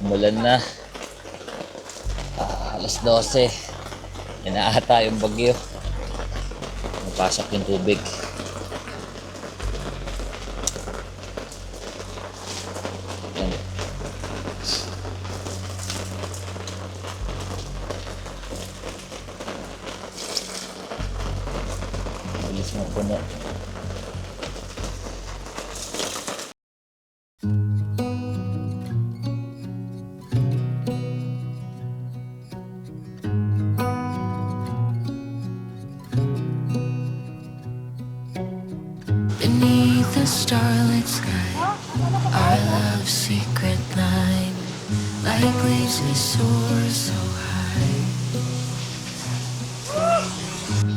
Umulan na. Alas 12. Yan na ata yung bagyo. Napasok yung tubig. Yan. Bilis mo puno. Beneath the starlit sky, our love's secret line, like waves we soar so high.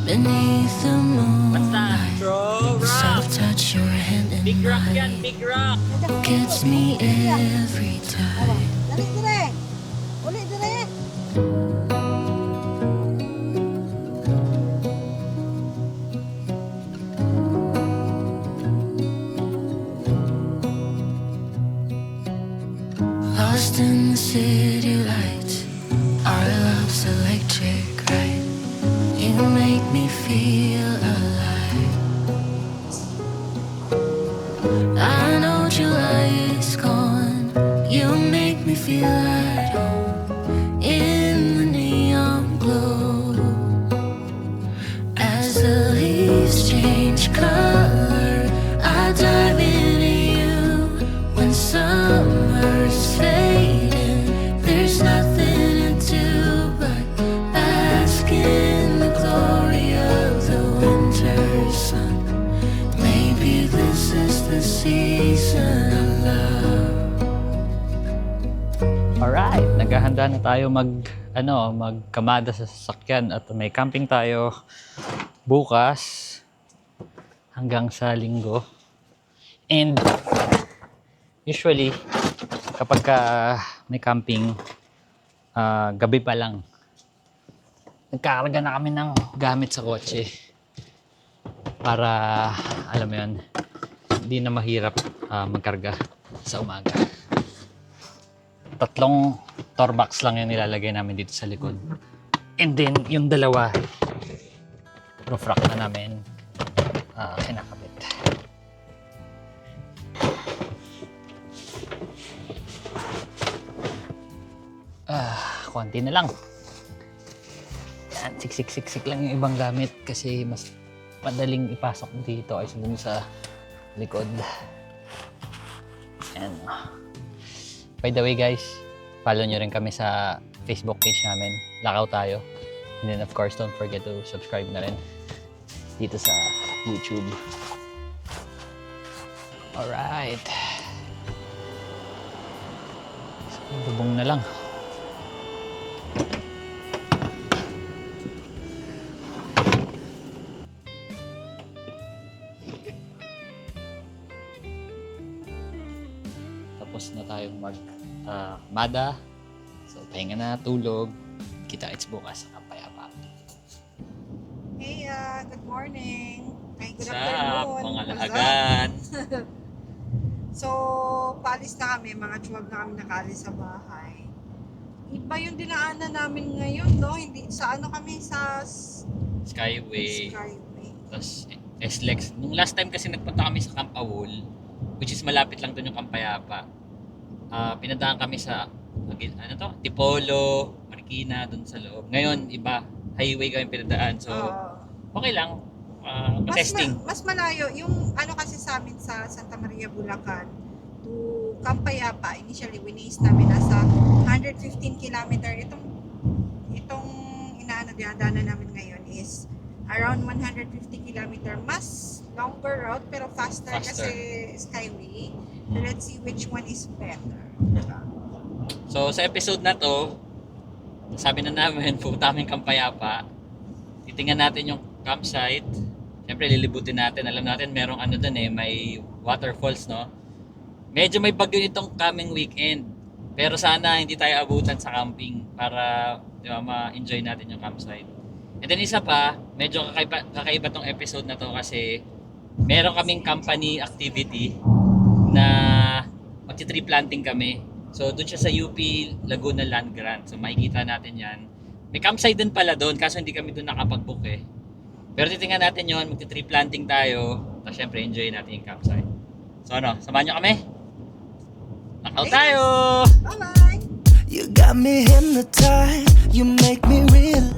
Beneath the moonlight, soft touch your hand in mine, Big rock! gets me every time. Dali dire. Uli dire. Lost in the city lights, our love's electric, right? You make me feel alive. I know July is gone. You make me feel at home in the neon glow. As the leaves change color, I dive into you. When summer's fading, there's nothing to do but bask in the glory of the winter sun. Maybe this is the season of love. Alright, naghahanda na tayo magkamada sa sasakyan at may camping tayo bukas hanggang sa linggo. And usually kapag may camping, gabi pa lang nagkakarga na kami ng gamit sa kotse para alam mo yun, hindi na mahirap magkarga sa umaga. 3 Torbax lang yung nilalagay namin dito sa likod. And then, yung dalawa, roof rack na namin kinakabit. Konti na lang. Yan, siksik lang yung ibang gamit kasi mas madaling ipasok dito ay dun sa likod. And by the way guys, follow nyo rin kami sa Facebook page namin. Lakaw tayo. And then of course, don't forget to subscribe na rin dito sa YouTube. Alright. So, bubong na lang. Tapos na tayong mada. So, pahinga na, tulog. Kita-kits bukas sa Kapayapa. Hey, good morning. Ay, good Sa afternoon. mga What's lahagan. up? So, paalis na kami. Mga 12 na kami nakaalis sa bahay. Iba yung dinaanan namin ngayon, no? Hindi, sa ano kami? Sa Skyway. Skyway. Tapos SLEX. Nung last time kasi nagpunta kami sa Camp Awol, which is malapit lang doon yung Kampayapa. Pinadaan kami sa Tipolo, Marikina, doon sa loob. Ngayon, iba. Highway kami pinadaan. So, okay lang. Testing. Mas malayo. Yung ano kasi sa amin sa Santa Maria, Bulacan to Campayapa, initially winaste namin nasa 115 kilometer. Itong dinadaanan namin ngayon is around 150 kilometer. Mas longer route pero faster. Kasi Skyway. So let's see which one is better. So, sa episode na to, sabi na namin, pupunta kaming Kampayapa. Titingnan natin yung campsite. Siyempre, lilibutin natin. Alam natin, merong doon may waterfalls, no? Medyo may bagyo nitong coming weekend. Pero sana hindi tayo abutan sa camping para ma-enjoy natin yung campsite. And then isa pa, medyo kakaiba tong episode na to kasi meron kaming company activity na magti-tree planting kami. So doon siya sa UP Laguna Land Grant. So makikita natin yan. May campsite din pala doon kaso hindi kami doon nakapag-book eh. Pero titingnan natin yon, magti-tree planting tayo. Tapos syempre enjoy natin yung campsite. So ano, samahan nyo kami? Knockout tayo! Bye-bye! You got me hypnotized, you make me real.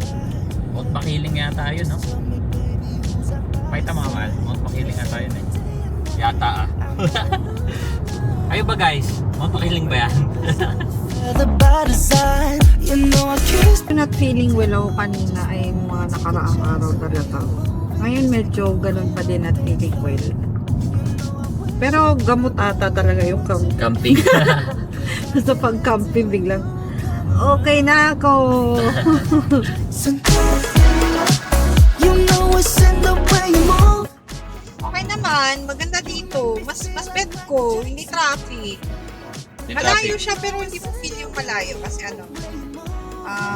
Mount Makiling yata yun, no? Pakita mga mahal, Mount Makiling yata yun eh. Yata ah. Ayo ba guys? Mount Makiling ba yan? The by design, you know I can't. Not feeling well ako kanina ay mga nakaraang araw talaga. Ngayon medyo ganun pa din at feeling well. Pero gamot ata talaga yung Camping. sa pag-camping biglang okay na ako. You know it's in the way you move. Okay naman, maganda dito. Mas bed ko, hindi traffic. May Malayo traffic. siya pero hindi mo feel yung malayo kasi ano.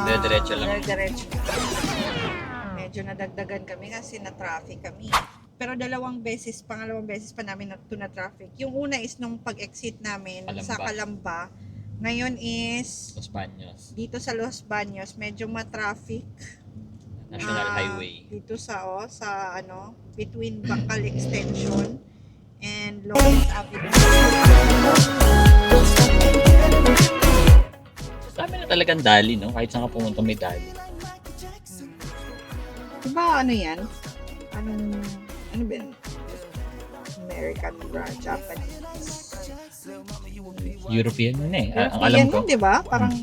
Dire-diretso lang. Dire-diretso. Medyo nadagdagan kami kasi na-traffic kami. Pero pangalawang beses pa namin na traffic. Yung una is nung pag-exit namin sa Calamba. Ngayon is Los Baños. dito sa Los Baños, medyo ma-traffic. National Highway. Dito sa between Bacal Extension and Lawrence Avenue. Dami na talagang dali, no? Kahit saan ka pumunta may dali. Diba ano yan? Ano ba yun? American ba? Japanese? European yun eh. Ang alam Yan ko, yun, diba? Parang,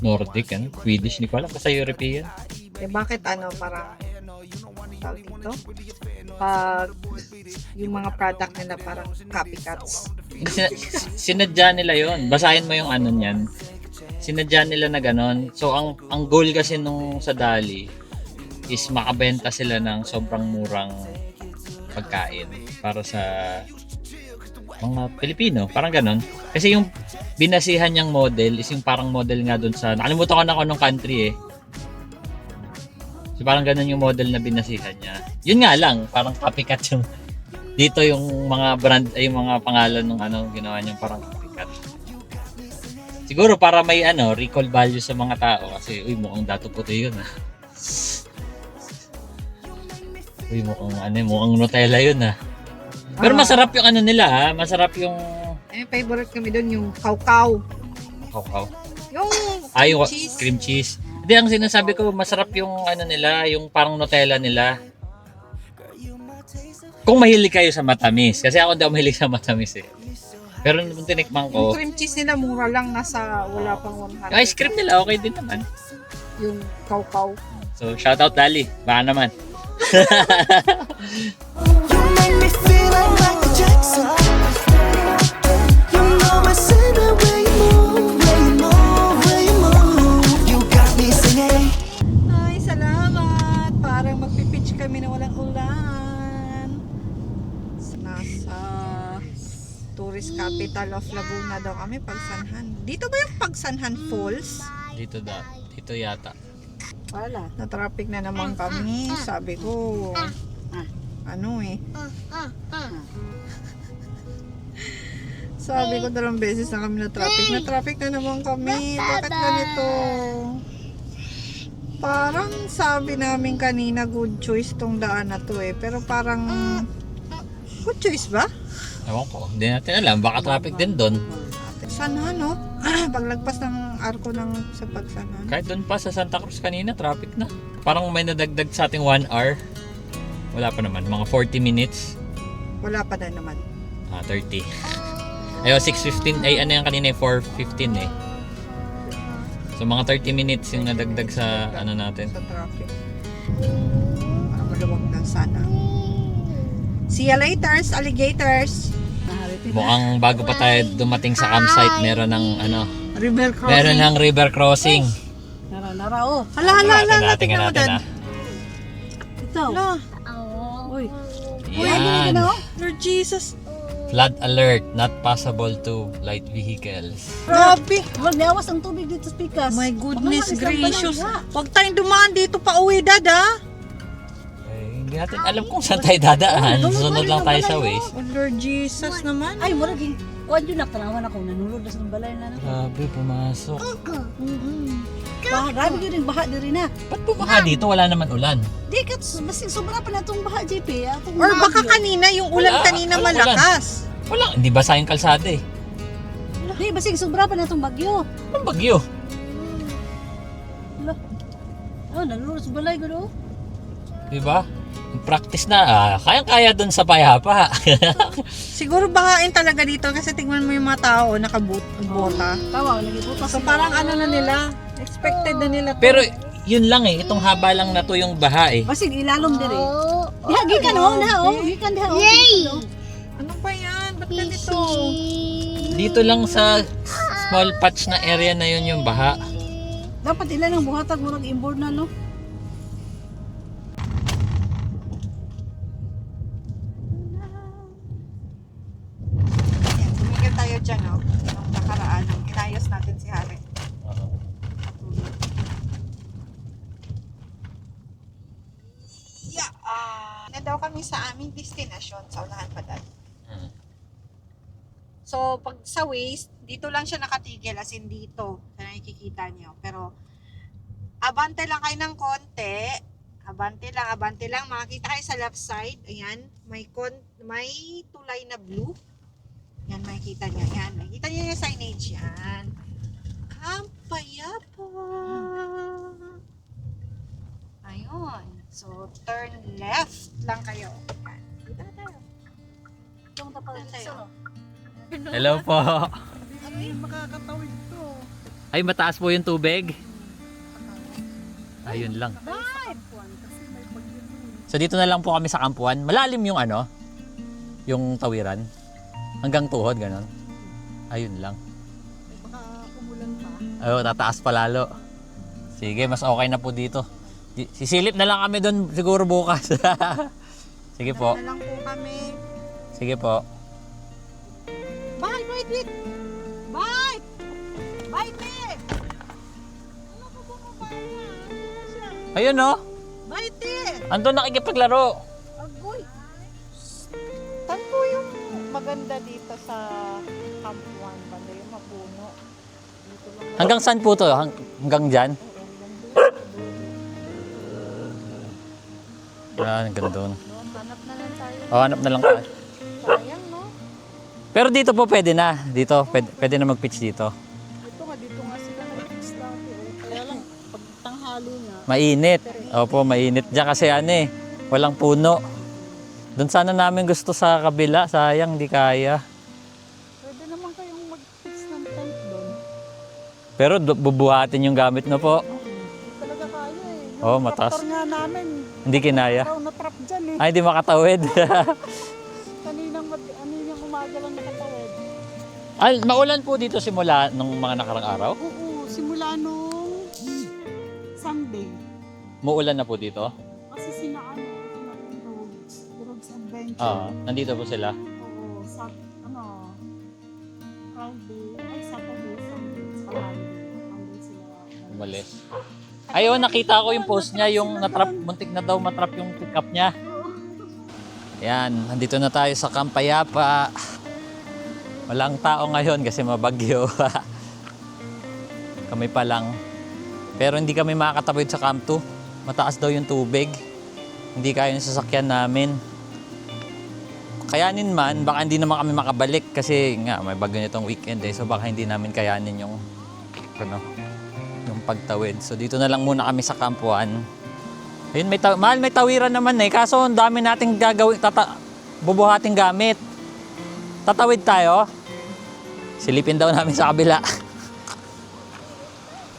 Nordic, ano? Swedish, hindi ko alam. Basta European. bakit parang, tawag dito? Pag, yung mga product nila parang copycats. Sinadya nila yon. Basahin mo yung ano niyan. Sinadya nila na ganon. So, ang goal kasi nung sa Dali is makabenta sila ng sobrang murang pagkain para sa mga Pilipino. Parang ganon. Kasi yung binasihan niyang model is yung parang model nga dun sa... Nakalimutan ko na kung anong country eh. So, parang ganon yung model na binasihan niya. Yun nga lang, parang copycat yung... Dito yung mga brand, ay yung mga pangalan ng ginawa niyang parang copycat. Siguro para may recall value sa mga tao kasi uy mukhang dato puti yun ah. Uy mukhang Nutella yun ah. Pero masarap yung nila ha, masarap yung Favorite kami doon yung kaukaw. kaukaw. Yung Yung cheese. cream cheese. Hindi, ang sinasabi ko masarap yung nila, yung parang Nutella nila. Kung mahilig kayo sa matamis, kasi ako hindi ako mahilig sa matamis eh. Pero nung tinikman Yung ko, cream cheese nila mura lang, nasa wala pang 100. yung ice cream nila okay din naman. Yung kaukaw. So shoutout Dali, baka naman. You make me feel like Michael Jackson. You know it's in the way you move, way you move, way you move. You got me singing. Ay, salamat! Parang magpipitch kami na walang ulan. Nasa tourist capital of Laguna daw kami, Pagsanhan. Dito ba yung Pagsanhan Falls? Dito yata. Wala. Na-traffic na naman kami. Sabi ko, sabi ko 2 beses na kami na-traffic. Na-traffic na naman kami. Bakit ganito? Parang sabi namin kanina good choice tong daan na to eh. Pero parang good choice ba? Ewan ko, hindi natin alam. Baka traffic din doon. Sana no? Paglagpas ng arko sa Pagsanhan. Kahit doon pa sa Santa Cruz kanina, traffic na. Parang may nadagdag sa ating 1 hour. Wala pa naman, mga 40 minutes. Wala pa na naman. 30. Ayo, 6:15. Ay, ano yung kanina, 4:15 eh. So, mga 30 minutes yung nadagdag sa natin. Sa traffic. Para maluwag na sana. See you later, alligators! Mukhang bago pa tayo dumating sa campsite, meron ng River crossing. meron ng river crossing. Nara, oh. Hala, tingnan mo dyan. Ito. Hala. Uy. Yan. Lord Jesus. Flood alert, not passable to light vehicles. Grabe. Maglawas ang tubig dito sa pikas. My goodness Mga isang gracious. palangga. Huwag tayong dumaan dito pa uwi, dada. Hindi natin alam kung saan tayo dadaan. Sunod lang tayo sa Waze. Oh, Lord Jesus naman. Ay, muraging Kuan yun, nakatanawan ako. Nanulod na sa balay na. Grabe, pumasok. Grabe yun yung baha din na. Ba't bumaha dito? Wala naman ulan. Di ka, basig sobra pa na itong baha, JP. Or baka kanina, yung ulan Wala. kanina Walang malakas. Wala, hindi basa yung kalsada eh. Di, basig sobra pa na itong bagyo. Anong bagyo? Oh, nanulod sa balay, gano'n. Diba? Practice na. Kayang-kaya dun sa payapa. Siguro bahain talaga dito kasi tingnan mo yung mga tao nakabota. Tawa, nagibutas. So parang ano na nila, expected na nila to. Pero yun lang eh. Itong haba lang na to yung baha eh. Basig ilalom din eh. Diha, gikan ho, na ho. Gikan diha, ho. Ano ba yan? Ba't ganito? Dito lang sa small patch na area na yun yung baha. Dapat ilan ang buhatag mo nag-inboard na, no? Yan, tumigil tayo dyan, no? Nung nakaraan, nung inayos natin si Harry. Yeah, na daw kami sa aming destinasyon sa unahan pa dahil. So, pag sa Waze, dito lang siya nakatigil, as in dito, sa nakikita niyo. Pero, abante lang kayo ng konti. Abante lang. Makikita kayo sa left side. Ayan, may tulay na blue. Yan, makikita niyo. Yan, makikita niyo yung signage. Yan. Kampayapa. Ayun. So, turn left lang kayo. Yan. Dito na tayo. Itong tapal Saan tayo? Hello po. Ano yung makakatawid to? Ay, mataas po yung tubig. Ayun lang. So dito na lang po kami sa Kampuan. Malalim yung ano, yung tawiran. Hanggang tuhod, ganon. Ayun lang. Baka kumulan pa. Ayun, tataas pa lalo. Sige, mas okay na po dito. Sisilip na lang kami doon siguro bukas. Sige po. Na lang po kami. Sige po. Bye, wait. Bye! Bye, Te! Ano po bumabaya? Ano siya? Ayun no. Bye, Te! Andun nakikipaglaro. Agoy! Saan po yung maganda dito sa Kampuan? Banda yung mapuno. Dito lang. Hanggang saan po to? Hanggang dyan? Yan, hanggang doon. Hanap na lang tayo. Oh, hanap na lang tayo. Sayang, no? Pero dito po pwede na. Dito, pwede na mag-pitch dito. Dito nga sila nag-fix dati. Kaya lang, pag tanghali na, Mainit. Opo, mainit dyan kasi ano eh. Walang puno. Doon sana namin gusto sa kabila. Sayang, di kaya. pwede naman kayong mag-fix ng tent doon. Pero bubuhatin yung gamit na po. Hindi talaga kaya eh. Oh, mataas. Tractor nga namin, Hindi kinaya. ikaw na-trap dyan eh. Ay, hindi makatawid. Kaninang umaga lang nakatawid. Ay, maulan po dito simula nung mga nakarang araw. Oo, simula nung Sunday. Muulan na po dito. Kasi sinaano, Roads Adventure. Nandito po sila. Oo, Friday, ay Saturday, Sunday, sa Monday sila. Umalis. Ayun, nakita ko yung post niya, yung natrap, muntik na daw matrap yung pickup niya. Yan, nandito na tayo sa Kampayapa. Walang tao ngayon kasi mabagyo. Kami pa lang. Pero hindi kami makakatawid sa Camp 2. Mataas daw yung tubig. Hindi kaya yung sasakyan namin. Kayanin man, baka hindi naman kami makabalik kasi nga may bagyo nitong weekend eh. So baka hindi namin kayanin yung yung pagtawid. So dito na lang muna kami sa Kampuan. Ayun, may tawiran naman eh. Kaso ang dami nating gagawin, bubuhating gamit. Tatawid tayo. Silipin daw namin sa kabila.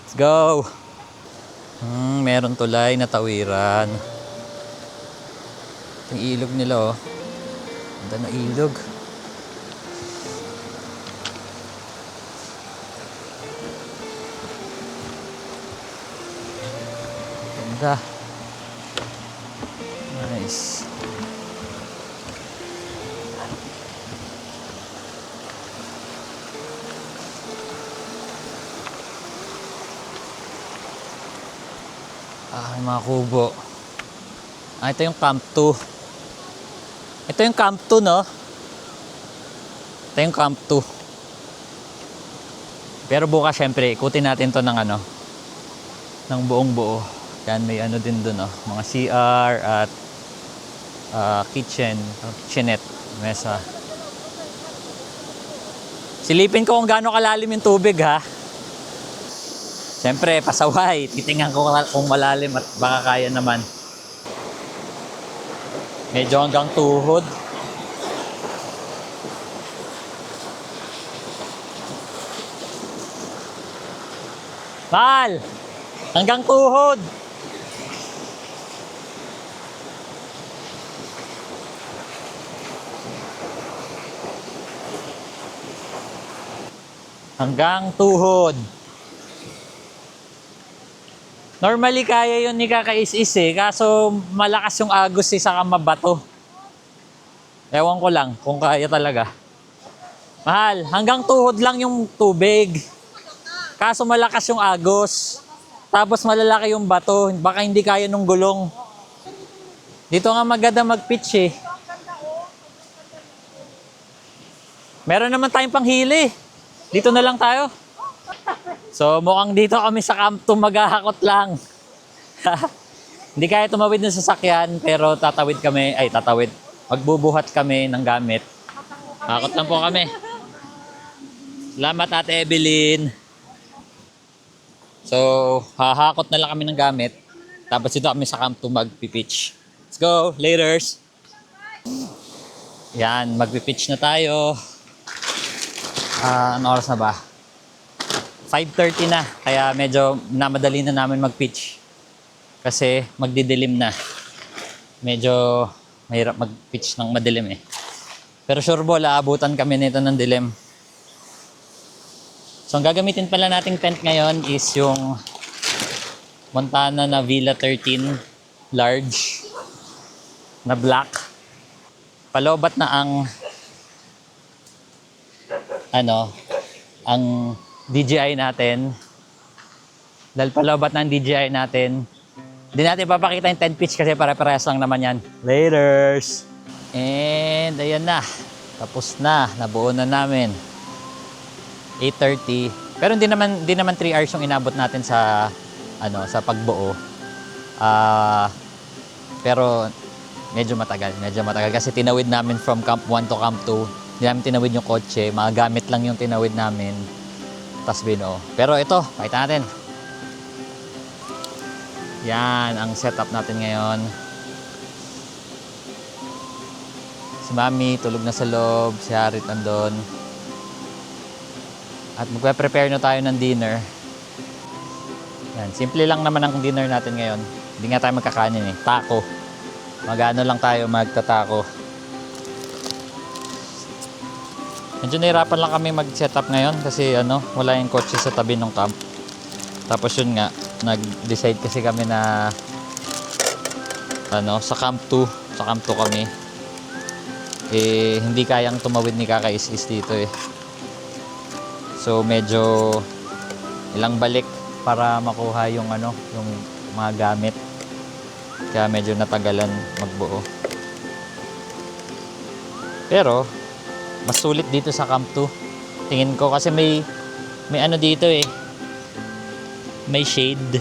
Let's go. Meron tulay na tawiran. Yung ilog nila oh. Ganda na ilog. Ganda. Nice. May mga kubo. Ito yung Camp 2. Ito yung Camp 2, no? Ito yung Camp 2. Pero bukas syempre, ikutin natin to ng ano, ng buong buo. Yan, may ano din dun, oh. Mga CR at kitchenette, mesa. Silipin ko kung gaano kalalim yung tubig, ha. Siyempre, pasaway. Titingnan ko kung malalim at baka kaya naman. Medyo hanggang tuhod. Mahal! Hanggang tuhod! Hanggang tuhod. Normally kaya yun ni Kaka-is-is eh, kaso malakas yung agos eh, saka mabato. Ewan ko lang kung kaya talaga. Mahal, hanggang tuhod lang yung tubig. Kaso malakas yung agos. Tapos malalaki yung bato, baka hindi kaya nung gulong. Dito nga maganda mag-pitch eh. Meron naman tayong panghili. Dito na lang tayo. So mukhang dito kami sa Camp 2 maghahakot lang. Hindi kaya tumawid ng sasakyan pero tatawid kami, magbubuhat kami ng gamit. Hakot lang po kami. Salamat Ate Evelyn. So hahakot na lang kami ng gamit. Tapos dito kami sa Camp 2 magpipitch. Let's go, laters. Yan, magpipitch na tayo. Ano oras na ba? 5:30 na, kaya medyo namadali na namin mag-pitch. Kasi magdidilim na. Medyo mahirap mag-pitch ng madilim eh. Pero sure ball, aabutan kami nito ng dilim. So ang gagamitin pala nating tent ngayon is yung Montana na Villa 13 large na black. Palobat na ang DJI natin. Dahil palobat ng DJI natin. Hindi natin papakita yung 10 pitch kasi pare-parehas lang naman yan. Laters! And ayan na. Tapos na. Nabuo na namin. 8:30. Pero hindi naman 3 hours yung inabot natin sa sa pagbuo. Pero medyo matagal kasi tinawid namin from Camp 1 to Camp 2. Hindi namin tinawid yung kotse, mga gamit lang yung tinawid namin. Tas binuo. Pero ito, pakita natin. Yan ang setup natin ngayon. Si Mami tulog na sa loob, si Harit andun. At magpe-prepare na tayo ng dinner. Yan, simple lang naman ang dinner natin ngayon. Hindi nga tayo magkakanin eh, taco. Magano lang tayo magtatako. Medyo nahirapan lang kami mag-setup ngayon kasi wala yung kotse sa tabi ng camp. Tapos yun nga, nag-decide kasi kami na sa Camp 2 kami. Hindi kayang tumawid ni Kaka-is-is dito eh. So medyo ilang balik para makuha yung yung mga gamit. Kaya medyo natagalan magbuo. Pero mas sulit dito sa Camp 2. Tingin ko kasi may dito eh. May shade.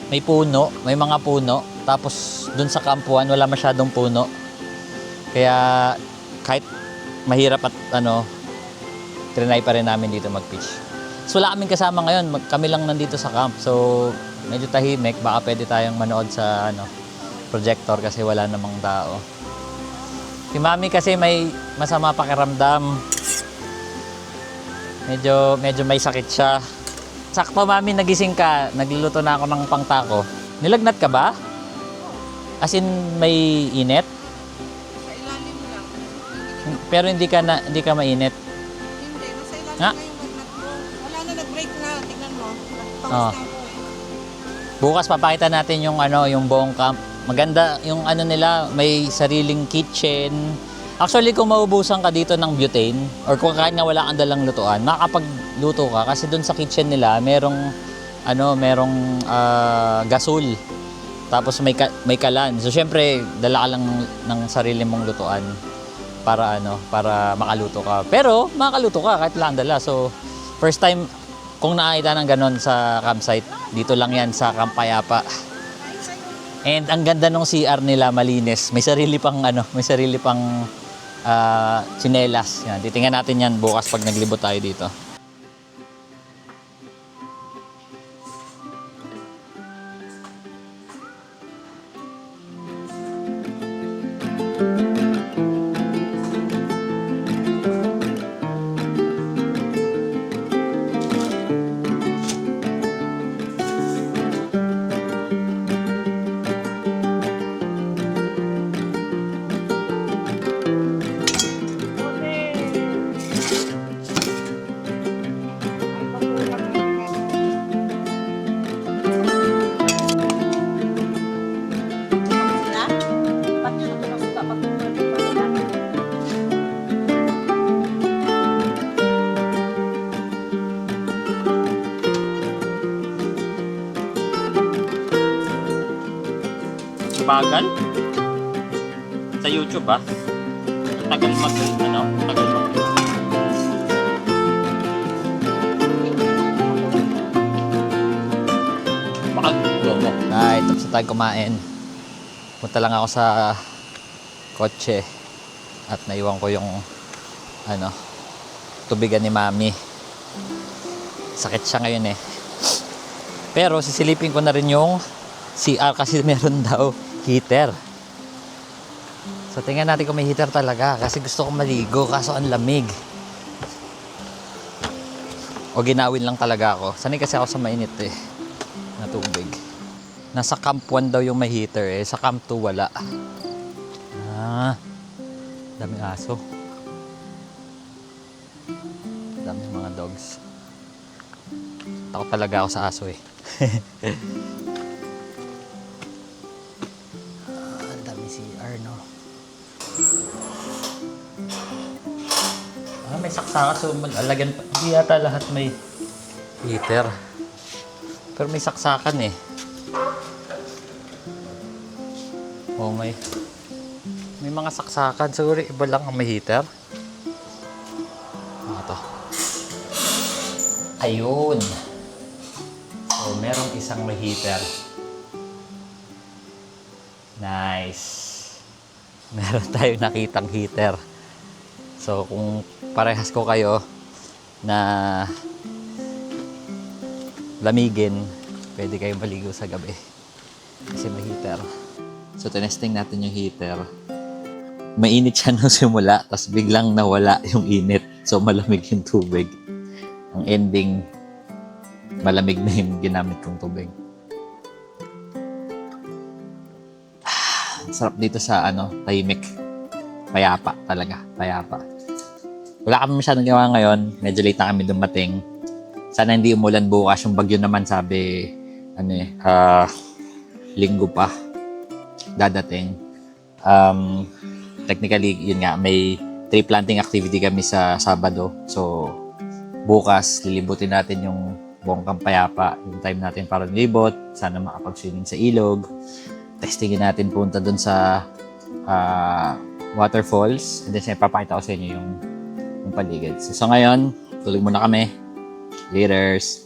May puno, may mga puno. Tapos dun sa Camp 1 wala masyadong puno. Kaya kahit mahirap at trinay pa rin namin dito mag-pitch. So wala kaming kasama ngayon, kami lang nandito sa camp. So medyo tahimik, baka pwede tayong manood sa projector kasi wala namang tao. Si Mami kasi may masama pakiramdam. Medyo may sakit siya. Sakto Mami, nagising ka, nagluluto na ako ng pangtako. Nilagnat ka ba? As in may init? Sa ilalim lang. Pero hindi ka mainit. Hindi, nasa ilalim Nga? na yung magnat ko. Wala na, nag-break na. Tingnan mo. Nagpawas Oo. na ako eh. Bukas papakita natin yung yung buong camp. Maganda yung nila, may sariling kitchen. Actually, kung maubusan ka dito ng butane or kung kahit nga wala kang dalang lutuan, makakapagluto ka kasi doon sa kitchen nila merong gasol. Tapos may kalan. So syempre, dala ka lang ng sarili mong lutuan. para para makaluto ka. Pero makaluto ka kahit lang dala. So first time kung nakita ng ganon sa campsite, dito lang yan sa Camp Payapa. And ang ganda ng CR nila, malinis. May sarili pang tsinelas. Yan, titingnan natin yan bukas pag naglibot tayo dito. Bagal? Sa YouTube ba? Tagal tagal mag baka mo. Ay, tapos na tayo kumain. Punta lang ako sa kotse at naiwan ko yung tubigan ni Mami. Sakit siya ngayon eh. Pero sisilipin ko na rin yung CR kasi meron daw heater. So tingnan natin kung may heater talaga kasi gusto kong maligo kaso ang lamig. O ginawin lang talaga ako. Sanay kasi ako sa mainit eh na tubig. Nasa Camp 1 daw yung may heater eh. Sa Camp 2 wala. Daming aso. Daming mga dogs. Takot talaga ako sa aso eh. Ang dami CR, no? May saksakan. So, alagyan pa. Hindi yata lahat may heater. Pero may saksakan eh. Oh, may mga saksakan. Siguro iba lang ang may heater. Ano to? Ayun. So, merong isang may heater. Nice. Meron tayong nakitang heater. So, kung parehas ko kayo na lamigin, pwede kayong maligo sa gabi. Kasi may heater. So, tinesting natin yung heater. Mainit siya nung simula, tapos biglang nawala yung init. So, malamig yung tubig. Ang ending, malamig na yung ginamit kong tubig. Sarap dito sa tahimik. Payapa talaga, payapa. Wala kami masyadong gawa ngayon. Medyo late na kami dumating. Sana hindi umulan bukas. Yung bagyo naman sabi, linggo pa dadating. Technically, yun nga, may tree planting activity kami sa Sabado. So, bukas, lilibutin natin yung buong Camp Payapa. Yung time natin para nilibot. Sana makapag-swimming sa ilog. Testingin natin punta dun sa waterfalls. And then, ipapakita ko sa inyo yung paligid. So ngayon, tulog muna kami. Laters.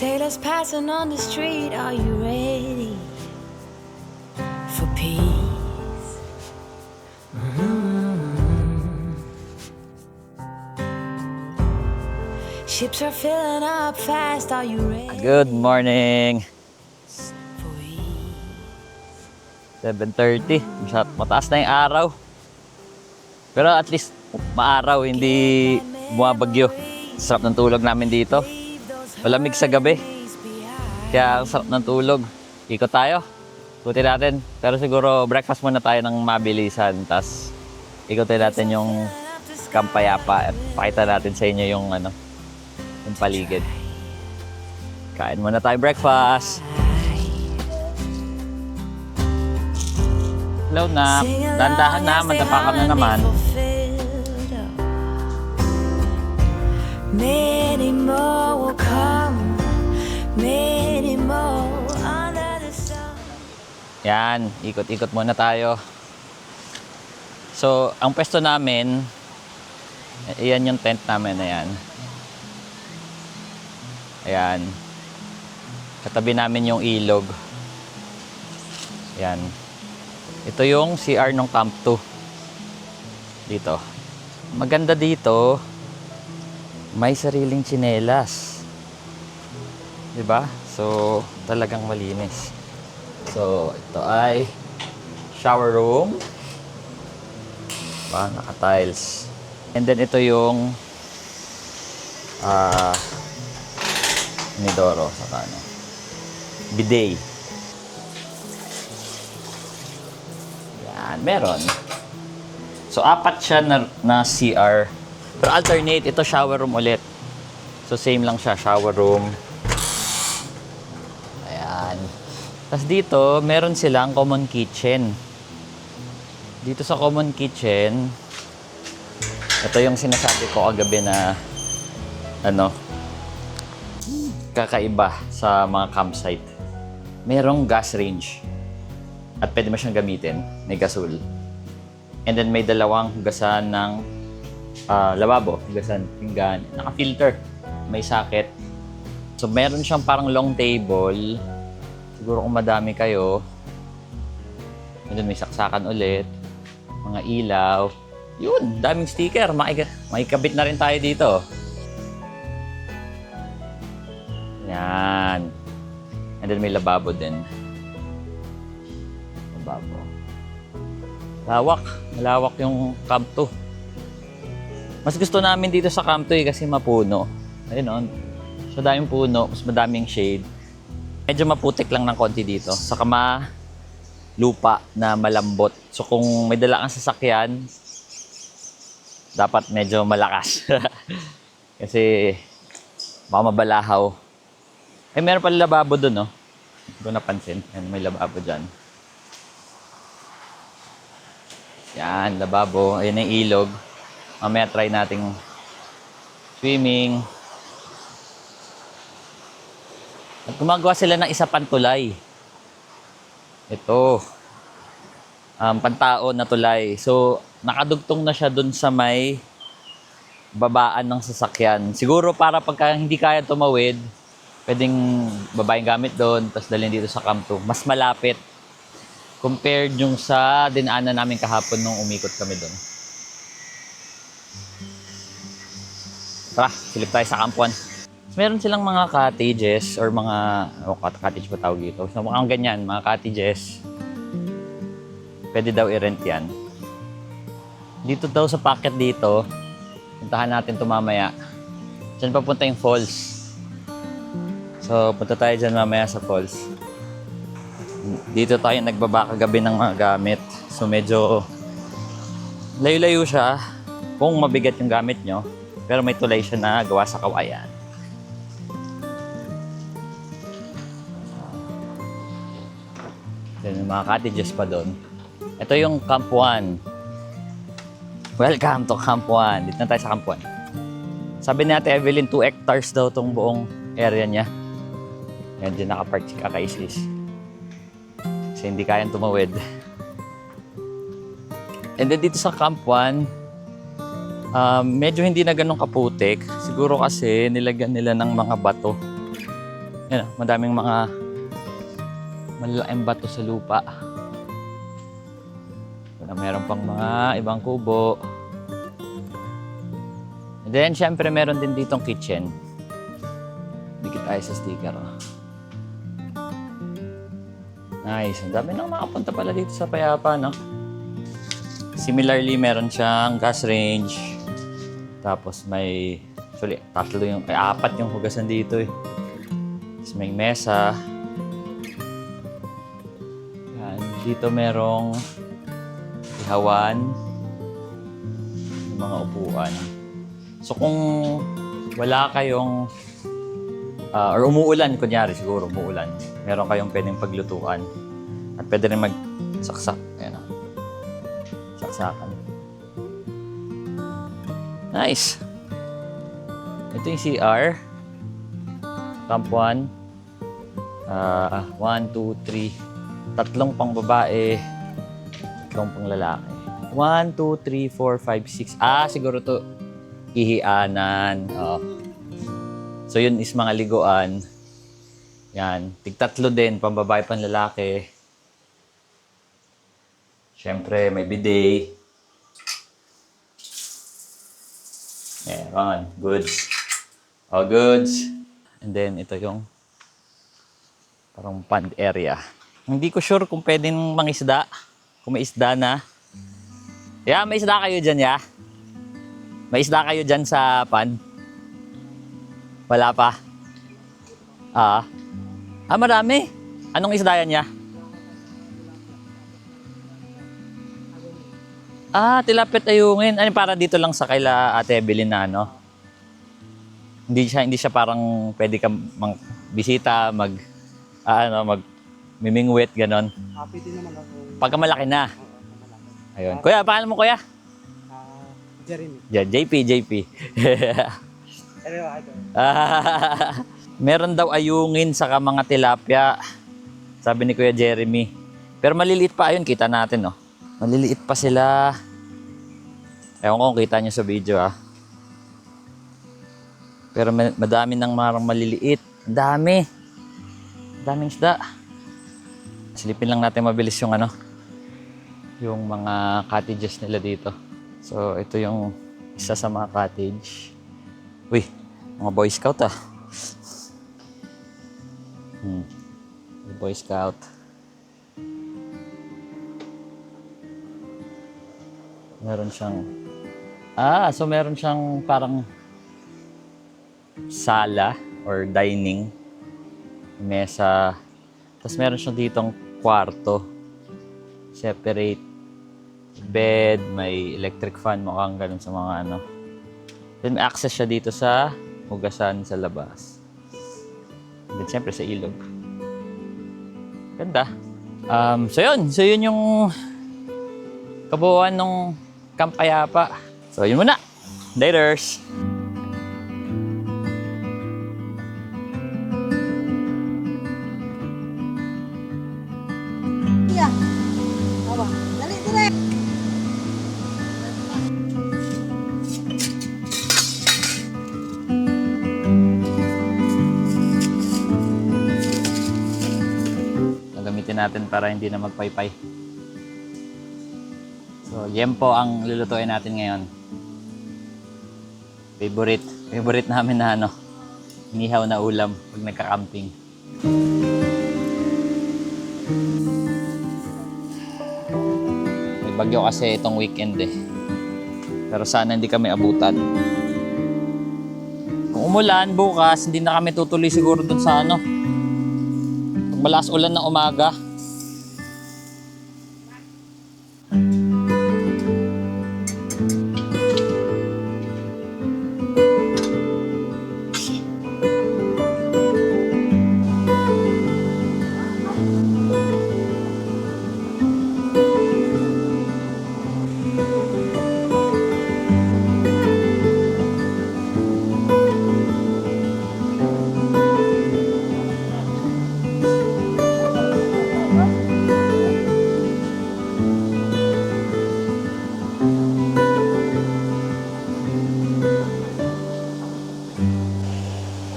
Sailors passing on the street, are you ready for peace? Ships are filling up fast, are you ready Good morning. for ease? 7:30. Mataas na yung araw. Pero at least maaraw, hindi bumabagyo. Sarap ng tulog namin dito. Malamig sa gabi. Kaya ang sarap ng tulog. Ikot tayo. Ikutin natin. Pero siguro breakfast muna tayo ng mabilisan. Tapos ikutin natin yung Camp Payapa. At pakita natin sa inyo yung ano, yung paligid. Kain muna tayo breakfast. Hello na. Dandahan na, madapakan na naman. Many more will come, many more under the sun. Yan, ikot-ikot muna tayo. So, ang pwesto namin, ayan yung tent namin, ayan. Ayan. Katabi namin yung ilog. Ayan. Ito yung CR ng Camp 2. Dito. Maganda dito, may sariling tsinelas. Diba? So, talagang malinis. So, ito ay shower room. Diba? Naka-tiles. And then, ito yung inidoro sa ano. Bidet. Yan, meron. So, apat siya na CR. Pero alternate, ito shower room ulit. So, same lang siya, shower room. Ayan. Tapos dito, meron silang common kitchen. Dito sa common kitchen, ito yung sinasabi ko kagabi na ano, kakaiba sa mga campsite. Merong gas range. At pwede mo siyang gamitin. May gasol. And then may dalawang hugasan ng lababo. Hugasan, pinggan. Naka-filter. May socket. So meron siyang parang long table. Siguro kung madami kayo. And then may saksakan ulit. Mga ilaw. Yun, daming sticker. Makikabit na rin tayo dito. Yan. And then may lababo din. Lababo. Lawak. Malawak yung Camp 2. Mas gusto namin dito sa Camp 2 kasi mapuno. Ayun o. So daming puno. Mas madaming shade. Medyo maputik lang ng konti dito. Saka lupa na malambot. So kung may dala kang sasakyan, dapat medyo malakas. Kasi baka mabalahaw. Eh, meron pala lababo dun, no? Hindi ko napansin. Yan, may lababo dyan. Yan, lababo. Ayan yung ilog. Mamaya try nating swimming. At gumagawa sila ng isa pang tulay. Ito. Pantao na tulay. So, nakadugtong na siya dun sa may babaan ng sasakyan. Siguro para pagka hindi kaya tumawid, pwedeng babaeng gamit doon, tapos dalhin dito sa Camp 2. Mas malapit compared yung sa dinaanan namin kahapon nung umikot kami doon. Tara, silip tayo sa Camp 1. Meron silang mga cottages or mga cottage pa tawag dito. So mukhang ganyan, mga cottages. Pwede daw i-rent yan. Dito daw sa packet dito, puntahan natin ito mamaya. Diyan papunta yung falls. So, punta tayo dyan mamaya sa falls. Dito tayo nagbaba kagabi ng mga gamit. So, medyo layo-layo siya kung mabigat yung gamit nyo. Pero may tulay siya na gawa sa kawayan. Then, yung mga cottages pa doon. Ito yung Camp 1. Welcome to Camp 1. Dito na tayo sa Camp 1. Sabi ni Ate Evelyn, 2 hectares daw itong buong area niya. Yan, dyan nakapark si Kakaisis. Kasi hindi kayang tumawid. And then dito sa Camp 1, medyo hindi na ganun kaputik. Siguro kasi nilagyan nila ng mga bato. Yan, madaming mga malalaking bato sa lupa. Meron pang mga ibang kubo. And then, syempre, meron din ditong kitchen. Dikit tayo sa sticker. Nice. Ang dami nang makapunta pala dito sa Payapa, no? Similarly, meron siyang gas range. Tapos may... Actually, apat yung hugasan dito, eh. Tapos may mesa. Yan. Dito merong ihawan. mga upuan. So kung wala kayong or umuulan, kunyari siguro umuulan, meron kayong pwedeng paglutuan at pwede rin magsaksak. Ayan o. Saksakan. Nice! Ito yung CR. Camp 1. 1, 2, 3. Tatlong pang babae. Tatlong pang lalaki. 1, 2, 3, 4, 5, 6. Siguro to ihianan. So yun is mga liguan. Yan. Tig-tatlo din. Pambabae, panlalaki. Siyempre, may bidet. Meron. Goods. All goods. And then, ito yung parang pond area. Hindi ko sure kung pwedeng mangisda. Kung may isda na. Yeah, may isda kayo dyan, ya? May isda kayo dyan sa pond? Wala pa? Marami. Anong isda yan, ya? Tilapit ayungin. Ano, para dito lang sa kaila Ate Evelyn na ano? Hindi siya parang pwede ka bisita, mimingwit, ganon. Happy din naman ako. Pagka malaki na. Malaki. Ayun. Kuya, paano mo, kuya? Jeremy. JP. Meron daw ayungin saka mga tilapia. Sabi ni Kuya Jeremy. Pero maliliit pa ayun, kita natin, no? Maliliit pa sila. Ewan ko kung kita nyo sa video, Pero madami nang marang maliliit. Dami. Daming isda. Silipin lang natin mabilis yung yung mga cottages nila dito. So, ito yung isa sa mga cottage. Uy, mga Boy Scout Boy Scout. Meron siyang so meron siyang parang sala or dining, mesa. Tapos meron siyang ditong kwarto. Separate bed, may electric fan, mukhang ganun sa mga Then may access siya dito sa hugasan sa labas. And then syempre sa ilog. Ganda. So yun yung kabuuan ng Camp Payapa. So yun muna. Laters! Dali, dali. Gagamitin natin para hindi na magpaypay. So, yempo ang lulutuin natin ngayon. Favorite namin na inihaw na ulam pag nagka-camping. May bagyo kasi itong weekend Pero sana hindi kami abutan. Kung umulan bukas, hindi na kami tutuloy siguro dun sa Pag malakas ulan ng umaga.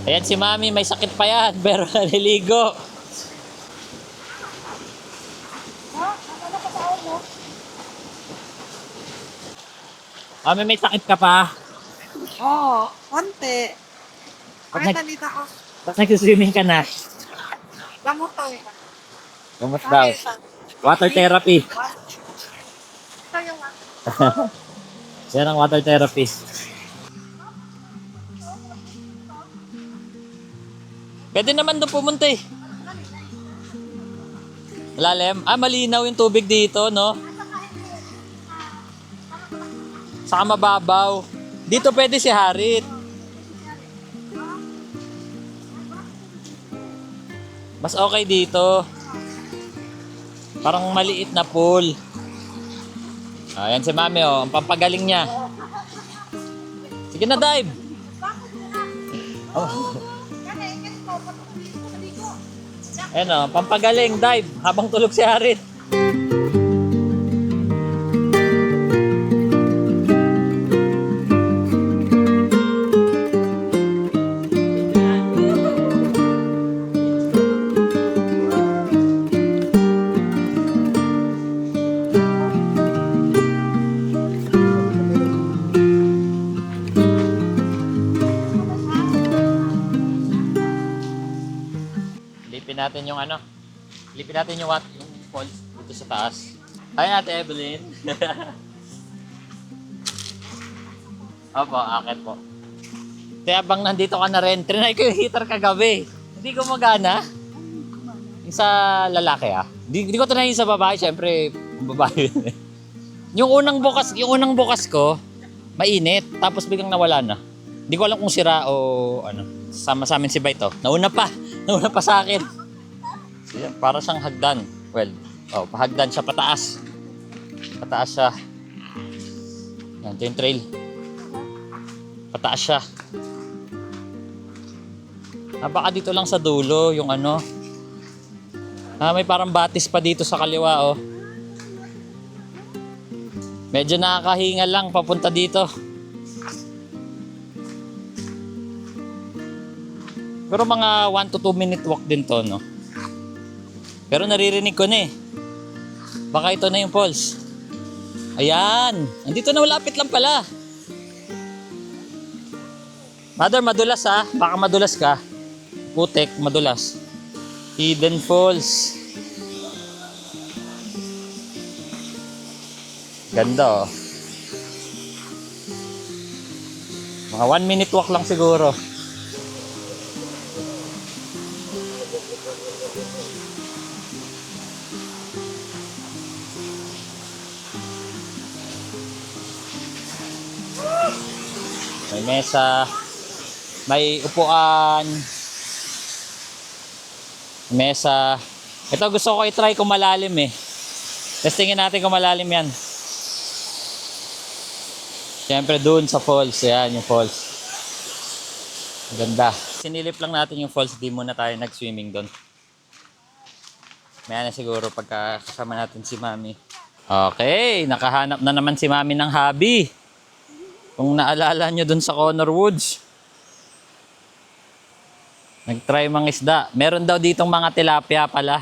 Ayan si Mami, may sakit pa yan, pero naliligo. Mami, may sakit ka pa? Oo, konti. Pag Ay, nag- nalita ko. Tapos nag-swimming ka na. Lamot to Gamot daw. Water therapy. Ito yung Yan ang water therapy. Pwede naman doon pumunta Malalim? Malinaw yung tubig dito, no? Saka mababaw. Dito pwede si Harit. Mas okay dito. Parang maliit na pool. Ayan si Mami oh, ang pampagaling niya. Sige na, dive. Oh. Ayan oh, pampagaling, dive. Habang tulog si Harit. Lipin natin yung ano. Lipin natin yung falls dito sa taas. Hi, Ate Evelyn. Opo, akit po. Kaya bang nandito ka na rin, trinay ko yung heater kagabi. Hindi gumagana. Yung sa lalaki Hindi ko trinay yung sa babae, syempre babae yun eh. Yung unang bukas ko, mainit, tapos biglang nawala na. Hindi ko alam kung sira o ano. Sama sa amin si Baito. Nauna pa sa akin. So, yan, para siyang hagdan. Well, pahagdan siya pataas. Pataas siya. Yan, ito yung trail. Pataas siya. Baka dito lang sa dulo, yung ano. May parang batis pa dito sa kaliwa, oh. Medyo nakakahinga lang papunta dito. Pero mga 1 to 2 minute walk din to, no? Pero naririnig ko na eh. Baka ito na yung falls. Ayan! Andito na, malapit lang pala. Mother, madulas ha. Baka madulas ka. Putek, madulas. Hidden Falls. Ganda oh. Mga 1 minute walk lang siguro. May mesa, may upuan, mesa. Ito gusto ko i-try kung malalim eh. Testingin natin kung malalim yan. Siyempre dun sa falls, yan yung falls. Ganda. Sinilip lang natin yung falls, di muna tayo nag-swimming dun. Maya na siguro pagka kasama natin si Mami. Okay, nakahanap na naman si Mami ng hobby. Kung naalala nyo dun sa Connor Woods, nag-try mga isda. Meron daw ditong mga tilapia pala.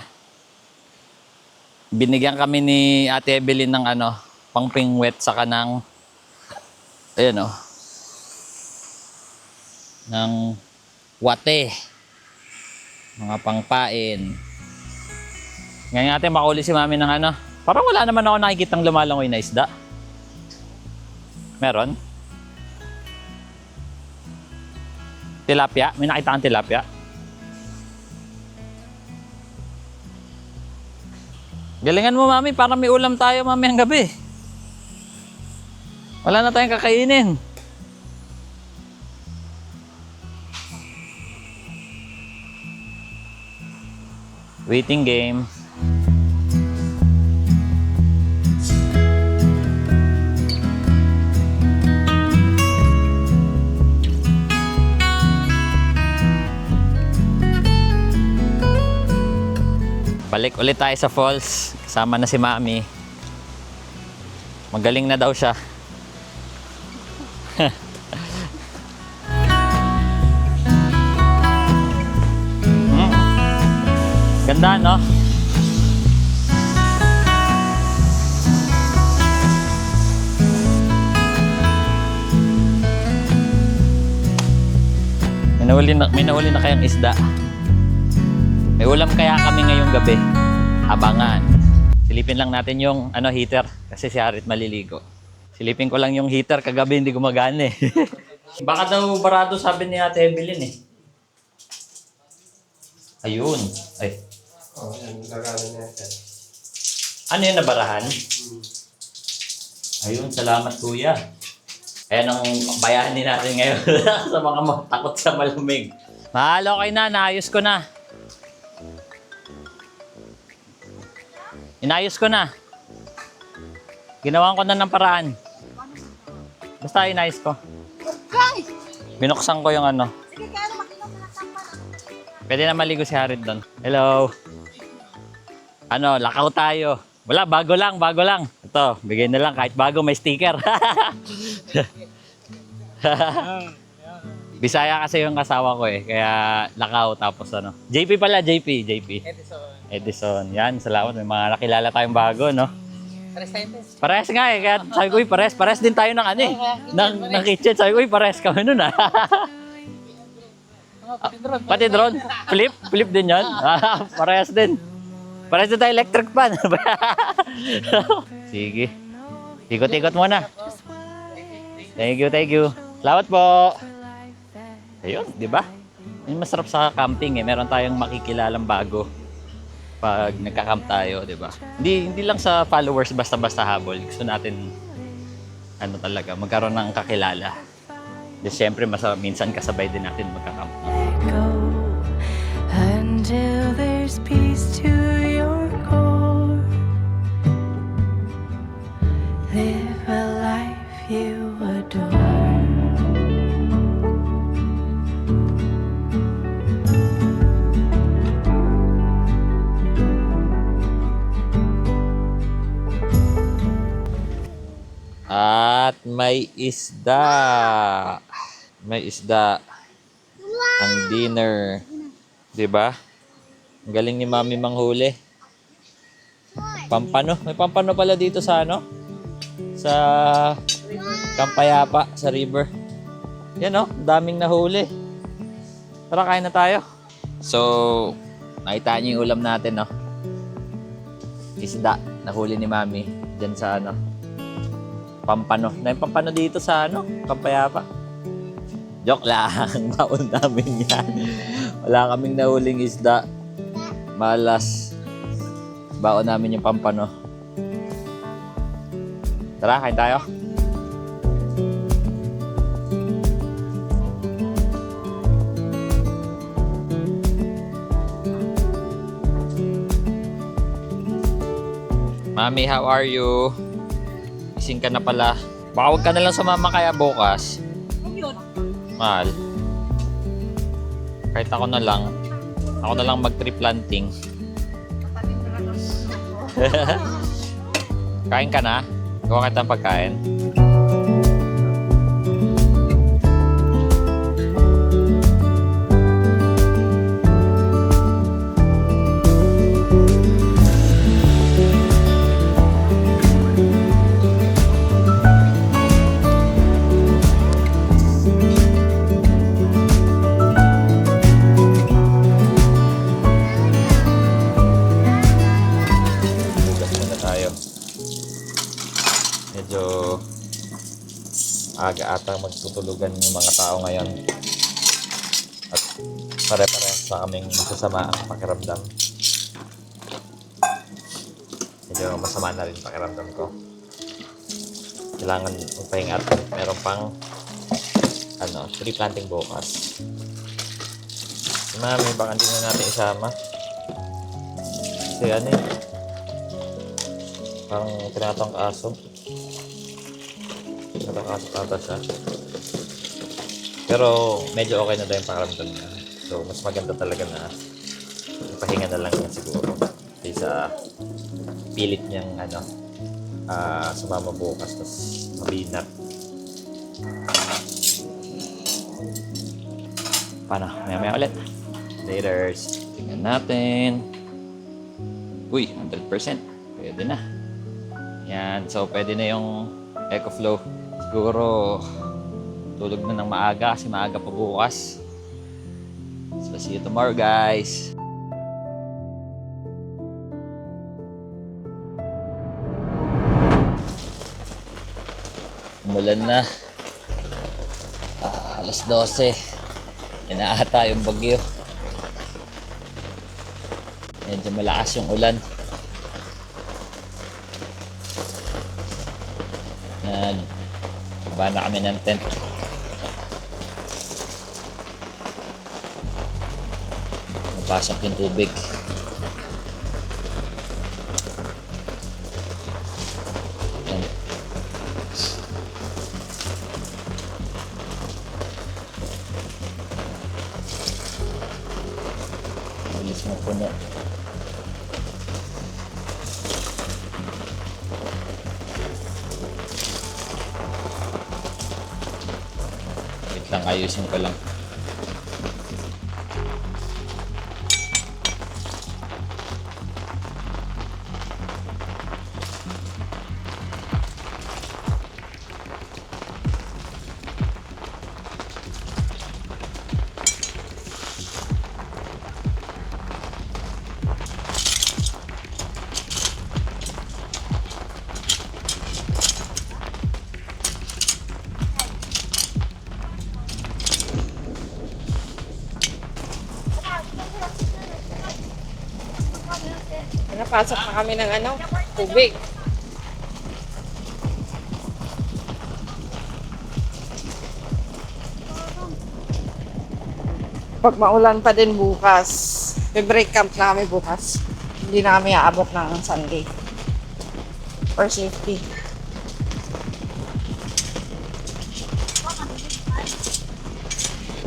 Binigyan kami ni Ate Evelyn ng ano, pangpingwet sa kanang, ayan o, ng wate. Mga pangpain. Ngayon natin makuli si Mami ng ano. Parang wala naman ako nakikitang lumalangoy na isda. Meron? Tilapia? May nakita kang tilapia? Galingan mo, Mami. Para may ulam tayo, Mami, ang gabi. Wala na tayong kakainin. Waiting game. Balik ulit tayo sa falls. Kasama na si Mami. Magaling na daw siya. Ganda, no? May nahuli na kayang isda. May ulam kaya kami ngayong gabi. Abangan. Silipin lang natin yung heater kasi si Harit maliligo. Silipin ko lang yung heater kagabi hindi gumagana eh. Baka daw barado sabi ni Ate Evelyn eh. Ayun. Ay. Oh, yan. Gagana na yan. Ano yung nabarahan? Ayun, salamat kuya. Ayan ang bayanin natin ngayon sa mga takot sa malamig. Mahal, okay na. Naayos ko na. Inayos ko na. Ginawan ko na ng paraan. Basta inayos ko. Kay! Binuksan ko yung ano. Sige, kaya naman inom na tampan. Pwede na maligo si Harid doon. Hello. Ano, lakaw tayo. Wala, bago lang. Ito, bigay na lang kahit bago may sticker. Bisaya kasi yung kasawa ko eh. Kaya lakaw tapos ano. JP pala, JP. Edison. Yan, salamat. May mga nakilala tayong bago, no? Pares nga eh. Kaya sabi ko, pares din tayo ng ano eh. Ng kitchen. Sabi ko, pares kami nun ah. Pati drone. Flip din yun. Parehas din. Parehas din tayo electric pan. Sige. Ikot-ikot muna. Thank you. Salamat po. Ayun, di ba? Yung masarap sa camping eh. Meron tayong makikilalang bago pag nagka-camp tayo, di ba? Hindi lang sa followers basta-basta habol. Gusto natin ano talaga, magkaroon ng kakilala. Di syempre, minsan kasabay din natin magka-camp. Go until there's peace to your core. Live a life you adore. At may isda. May isda. Ang dinner. 'Di ba? Ang galing ni Mami manghuli. Pampano. May pampano pala dito sa ano? Sa Kampayapa, sa river. Yan oh, daming nahuli. Tara, kain na tayo. So, nakita niyo yung ulam natin, no? Isda. Nahuli ni Mami. Diyan sa ano? Pampano. Na yung pampano dito sa ano? Kampayapa. Joke lang. Baon namin yan. Wala kaming nahuling isda. Malas. Baon namin yung pampano. Tara, kain tayo. Mami, how are you? Gising ka na pala. Baka huwag ka na lang sumama kaya bukas. Mahal. Kahit ako na lang. Ako na lang mag-tree planting. Kain ka na? Gawa kita ng pagkain. Medyo aga atang magtutulugan yung mga tao ngayon at pare-parehas sa aming masasama ang pakiramdam. Medyo masama na rin pakiramdam ko. Kailangan magpahinga at meron pang tree planting bukas. Si Mami, baka hindi na natin isama kasi parang tinatang aso. Nakakasakata siya. Pero medyo okay na daw yung pakiramdam niya. So mas maganda talaga na pahinga na lang niya siguro. Kaysa pilit niyang sumama bukas tapos mabinat. Paano? Maya ulit. Laters. Tingnan natin. Uy, 100%. Pwede na. Yan. So pwede na yung EcoFlow. Siguro tulog na ng maaga kasi maaga pa bukas. So see you tomorrow, guys. Umulan na. Alas 12. Inaata yung bagyo. Medyo malakas yung ulan. Yan. Baba na kami ng tent. Napasok yung tubig. Yan. Bilis mo puno. Wait lang, ayusin ko lang. Napasok na kami ng tubig. Pag maulan pa din bukas, break camp na kami bukas. Hindi na kami aabot ng Sunday. For safety.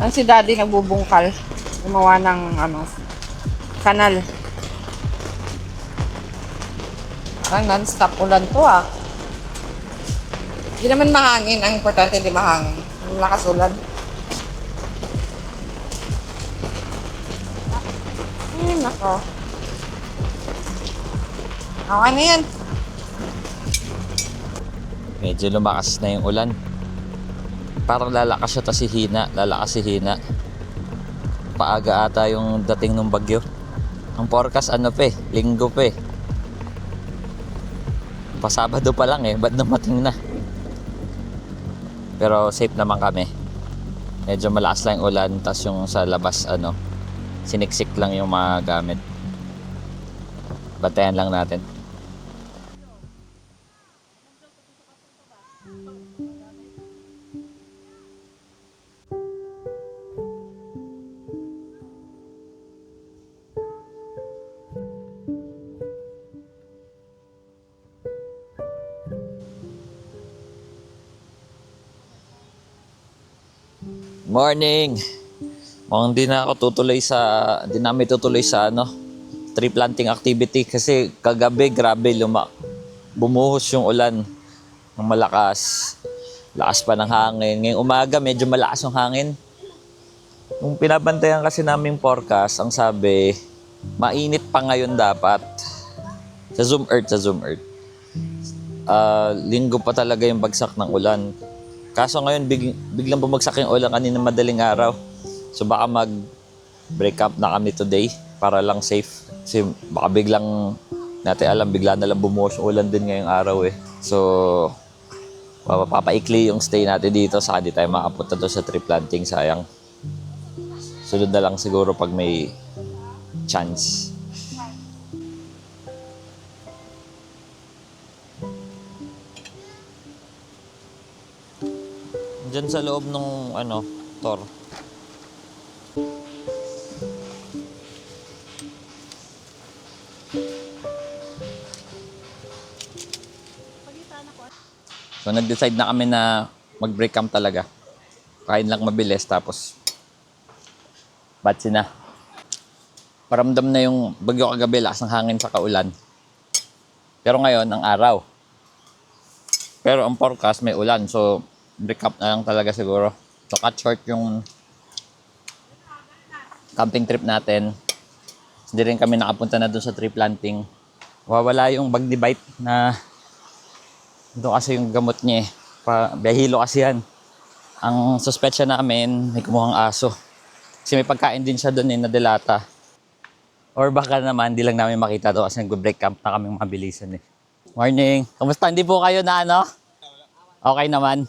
Ang si Daddy nagbubungkal. Gumawa ng kanal. Parang non-stop ulan to Hindi naman mahangin. Ang importante hindi mahangin. Malakas ulan. Ay, nako. Okay na yan. Medyo lumakas na yung ulan. Parang lalakas siya, tas hihina. Lalakas hihina. Paaga ata yung dating ng bagyo. Ang forecast linggo pa eh. Pasabado pa lang eh, ba't namating na? Pero safe naman kami. Medyo malakas lang yung ulan, tas yung sa labas siniksik lang yung mga gamit. Bantayan lang natin. Morning! Mukhang di namin tutuloy sa tree planting activity kasi kagabi grabe bumuhos yung ulan ng malakas. Lakas pa ng hangin. Ngayong umaga medyo malakas yung hangin. Kung pinabantayan kasi namin forecast, ang sabi, mainit pa ngayon dapat. Sa Zoom Earth. Linggo pa talaga yung bagsak ng ulan. Kaso ngayon, biglang bumagsak yung ulan kanina madaling araw. So baka mag-break up na kami today para lang safe. Kasi baka biglang natin alam, bigla na lang bumuhos yung ulan din ngayong araw eh. So, papaikli yung stay natin dito. Saka di tayo makapunta doon sa tree planting, sayang. Sunod na lang siguro pag may chance. Diyan sa loob nung Tor. So nag-decide na kami na mag-break camp talaga. Kain lang mabilis tapos batsi na. Paramdam na yung bagyo kagabi, lakas ng hangin sa kaulan. Pero ngayon ang araw. Pero ang forecast may ulan, so break up na lang talaga siguro. So cut short yung camping trip natin. Hindi rin kami nakapunta na doon sa tree planting. Wawala yung bagdi bite na doon kasi yung gamot niya eh. Bihilo kasi yan. Ang suspetsya namin, may kumuhang aso. Kasi may pagkain din siya doon eh, na delata. Or baka naman, di lang namin makita doon kasi nag-break camp na kaming mabilisan eh. Morning! Kamusta? Hindi po kayo na Okay naman.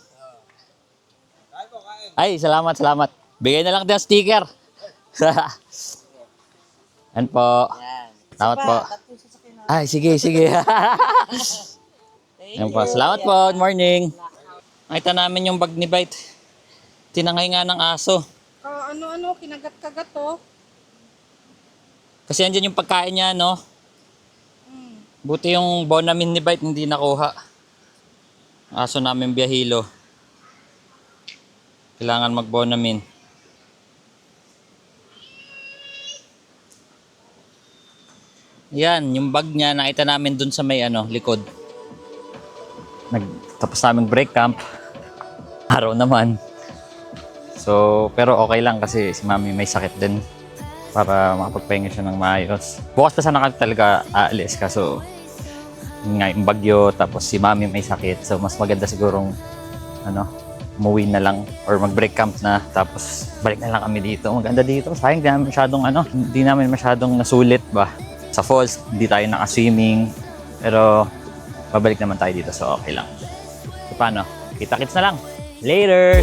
Ay, salamat. Bigay na lang din ang sticker. Yan po. Salamat po. Ay, sige. Yan po. Salamat po. Good morning. Nakita namin yung bag ni Bite. Tinangay nga ng aso. Ano, kinagat-kagat to. Kasi andyan yung pagkain niya, no? Buti yung Bonamin ni Bite hindi nakuha. Aso namin biyahilo. Kailangan mag-Bonamin. Yan, yung bag niya nakita namin dun sa may likod. Tapos namin break camp. Araw naman. So, pero okay lang kasi si Mami may sakit din para makapagpahinga siya ng maayos. Bukas pa sana kami talaga aalis kaso yun nga yung bagyo tapos si Mami may sakit. So, mas maganda sigurong umuwi na lang or mag-break camp na tapos balik na lang kami dito. Maganda dito. Sayang hindi namin masyadong nasulit ba. Sa falls, hindi tayo naka-swimming. Pero babalik naman tayo dito so okay lang. So paano? Kita-kits na lang. Later!